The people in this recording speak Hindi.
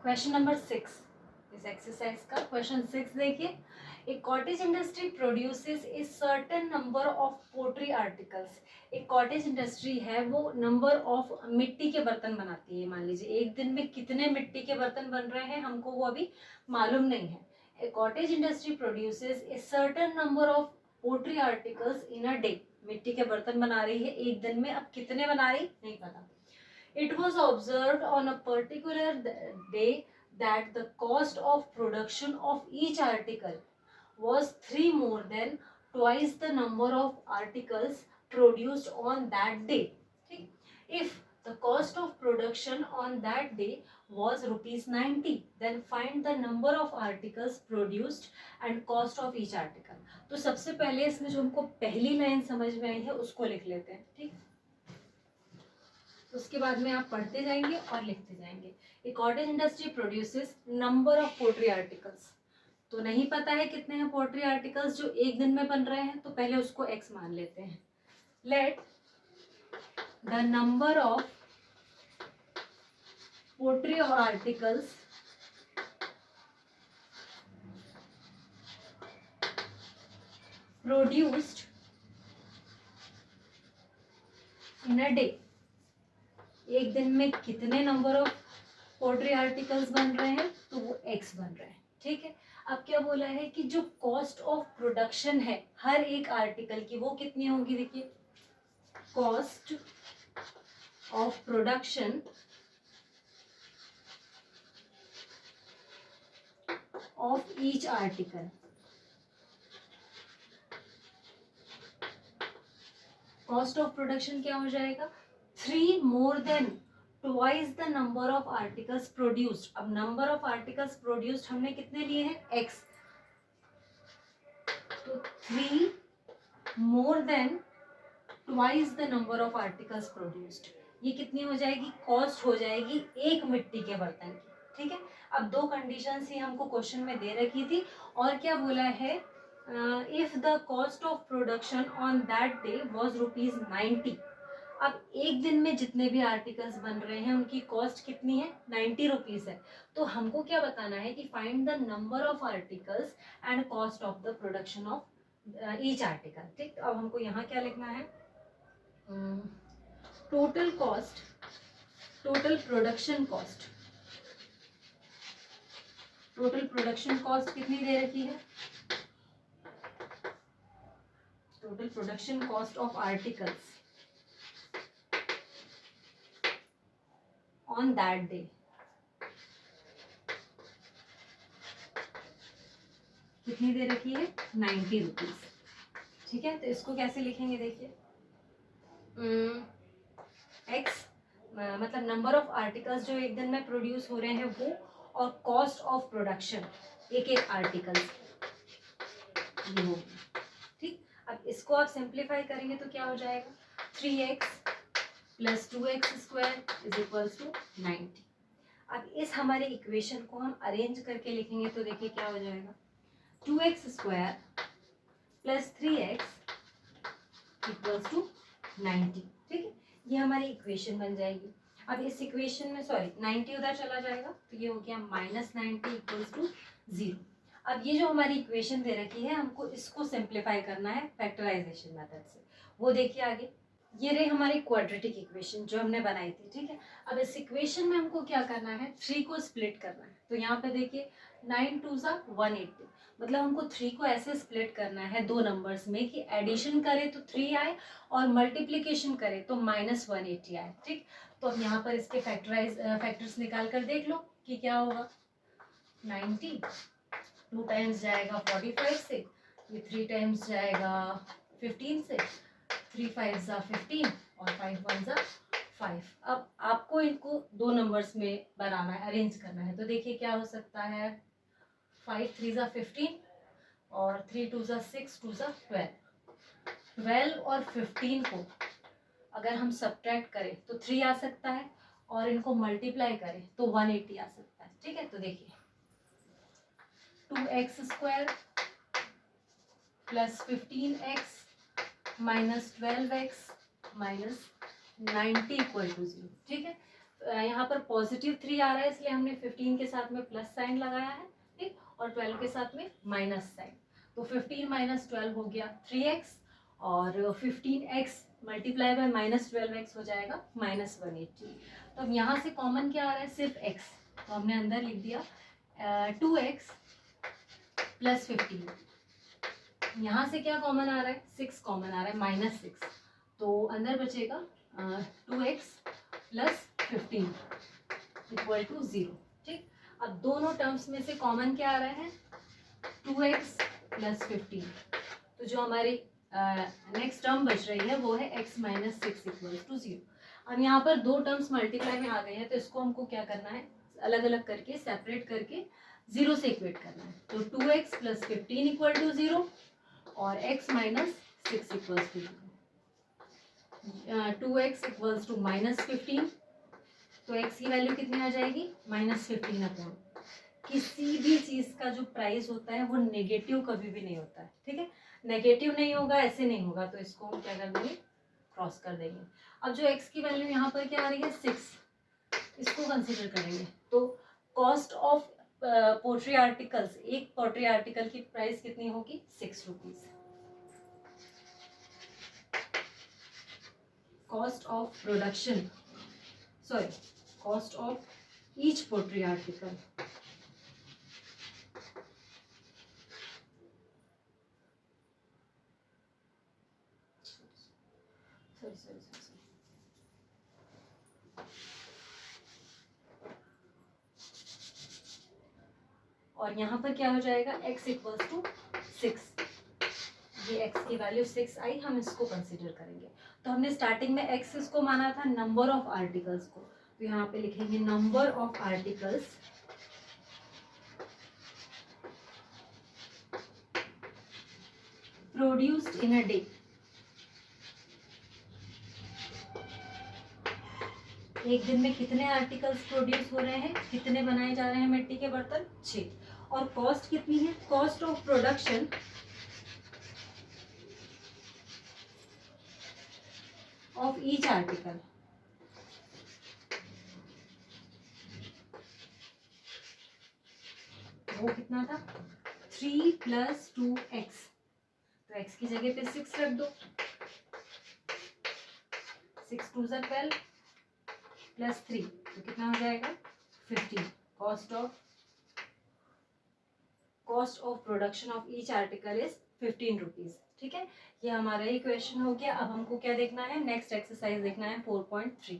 क्वेश्चन नंबर 6 इस एक्सरसाइज का क्वेश्चन 6 देखिए, एक cottage industry produces a certain number of pottery articles. एक कॉटेज इंडस्ट्री है वो नंबर ऑफ मिट्टी के बर्तन बनाती है। मान लीजिए एक दिन में कितने मिट्टी के बर्तन बन रहे हैं हमको वो अभी मालूम नहीं है। A cottage industry produces a certain number of pottery articles in a day. मिट्टी के बर्तन बना रही है एक दिन में, अब कितने बना रही नहीं पता। It was observed on a particular day that the cost of production of each article was 3 more than twice the number of articles produced on that day. If the cost of production on that day was rupees 90, then find the number of articles produced and cost of each article. तो सबसे पहले इसमें जो हमको पहली लाइन समझ में आई है उसको लिख लेते हैं, ठीक। उसके बाद में आप पढ़ते जाएंगे और लिखते जाएंगे। A cottage industry produces number of pottery articles, तो नहीं पता है कितने हैं पोट्री आर्टिकल्स जो एक दिन में बन रहे हैं, तो पहले उसको x मान लेते हैं। Let the number of pottery articles produced in a day, एक दिन में कितने नंबर ऑफ पोट्री आर्टिकल्स बन रहे हैं, तो वो x बन रहे हैं, ठीक है। अब क्या बोला है कि जो कॉस्ट ऑफ प्रोडक्शन है हर एक आर्टिकल की वो कितनी होगी, देखिए cost of production of each article, cost of production क्या हो जाएगा 3 more than twice the number of articles produced। अब नंबर ऑफ आर्टिकल्स प्रोड्यूस्ड हमने कितने लिए हैं x, तो 3 more than twice the number of articles produced, ये कितनी हो जाएगी, कॉस्ट हो जाएगी एक मिट्टी के बर्तन की, ठीक है। अब दो कंडीशंस ही हमको क्वेश्चन में दे रखी थी, और क्या बोला है, if the cost of production on that day was rupees 90। अब एक दिन में जितने भी आर्टिकल्स बन रहे हैं उनकी कॉस्ट कितनी है 90 रुपीज है, तो हमको क्या बताना है कि find the number of articles and cost of the production of each article, ठीक। अब हमको यहाँ क्या लिखना है, total cost, total production cost, total production cost कितनी दे रखी है, total production cost of articles on that day, कितनी दे रखी है 90 रुपीज, ठीक है। तो इसको कैसे लिखेंगे, देखिए x मतलब नंबर ऑफ आर्टिकल्स जो एक दिन में प्रोड्यूस हो रहे हैं वो, और कॉस्ट ऑफ प्रोडक्शन एक एक आर्टिकल ये हो, ठीक। अब इसको आप सिंप्लीफाई करेंगे तो क्या हो जाएगा 3x plus 2x square is equals to 90। अब इस हमारे इक्वेशन को हम अरेंज करके लिखेंगे तो देखिए क्या हो जाएगा 2x square plus 3x equals to 90, ठीक है। ये हमारी इक्वेशन बन जाएगी। अब इस इक्वेशन में सॉरी 90 उधर चला जाएगा तो ये हो गया -90 इक्वल्स टू 0। अब ये जो हमारी इक्वेशन दे रखी है हमको इसको सिंप्लीफाई करना है फैक्टराइजेशन मेथड से, वो देखिए आगे। ये रही हमारी क्वाड्रेटिक इक्वेशन जो हमने बनाई थी, ठीक है। अब इस इक्वेशन में हमको क्या करना है 3 को स्प्लिट करना है, तो यहाँ पे देखिए 9 2 ज़ा 180, मतलब हमको 3 को ऐसे स्प्लिट करना है दो नंबर्स में कि एडिशन करें तो 3 आए और मल्टीप्लीकेशन करें तो -180 आए, ठीक। तो अब यहाँ पर इसके फैक्टर्स निकाल कर देख लो कि क्या होगा 90 2 टाइम्स जाएगा 45 से, ये 3 टाइम्स जाएगा 15 से, 3 5 ज़ा 15 और 5 1 ज़ा 5। अब आपको इनको दो नंबर्स में बनाना है, अरेंज करना है, तो देखिए क्या हो सकता है 5 3 ज़ा 15 और 3 2 ज़ा 6 2 ज़ा 12 और 15 को अगर हम सब्ट्रैक्ट करें तो 3 आ सकता है और इनको मल्टीप्लाई करें तो 180 आ सकता है, ठीक है। तो देखिए 2x square plus 15x minus 12x minus 90 equal to 0, ठीक है। यहाँ पर पॉजिटिव 3 आ रहा है, इसलिए हमने 15 के साथ में प्लस साइन लगाया है, ठीक, और 12 के साथ में माइनस साइन। तो 15 माइनस 12 हो गया 3x, और 15x multiply by minus 12x हो जाएगा -180। तो अब यहाँ से कॉमन क्या आ रहा है, सिर्फ x, तो हमने अंदर लिख दिया 2x प्लस 15। यहाँ से क्या कॉमन आ रहा है, 6 कॉमन आ रहा है, -6, तो अंदर बचेगा 2x प्लस 15 इक्वल टू 0, ठीक। अब दोनों टर्म्स में से कॉमन क्या आ रहा है, 2x प्लस 15, तो जो हमारी नेक्स्ट टर्म बच रही है वो है x माइनस 6 इक्वल टू 0। अब यहाँ पर दो टर्म्स मल्टीप्लाई में आ गई है, तो इसको हमको क्या करना है, अलग अलग करके सेपरेट करके 0 से इक्वेट करना है। तो 2x प्लस 15 इक्वल टू 0 और x minus 6 equal to 0। 2x equals to -15, तो x की वैल्यू कितनी आ जाएगी, -15 अपॉन, किसी भी चीज का जो प्राइस होता है वो नेगेटिव कभी भी नहीं होता है, ठीक है, नेगेटिव नहीं होगा, ऐसे नहीं होगा, तो इसको हम क्या कर देंगे, क्रॉस कर देंगे। अब जो x की वैल्यू यहाँ पर क्या आ रही है, 6, इसको कंसीडर करेंगे। तो कॉस्ट ऑफ पोट्री आर्टिकल्स, एक पोट्री आर्टिकल की प्राइस कितनी होगी, 6 rupees. Cost of production, sorry, cost of each pottery article, और यहाँ पर क्या हो जाएगा, x इक्वल्स टू 6, ये x की वैल्यू 6 आई, हम इसको कंसीडर करेंगे। तो हमने स्टार्टिंग में x इसको माना था नंबर ऑफ आर्टिकल्स को, तो यहाँ पे लिखेंगे number of articles produced in a day. एक दिन में कितने आर्टिकल्स प्रोड्यूस हो रहे हैं, कितने बनाए जा रहे हैं मिट्टी के बर्तन, 6। और कॉस्ट कितनी है, cost of production of each article, वो कितना था, 3 + 2x, तो x की जगह पे 6 रख दो, 6 2 = 12 प्लस 3, तो कितना हो जाएगा 15। Cost of production of each article is 15 rupees, ठीक है। ये हमारा ये क्वेश्चन हो गया। अब हमको क्या देखना है, नेक्स्ट एक्सरसाइज देखना है 4.3।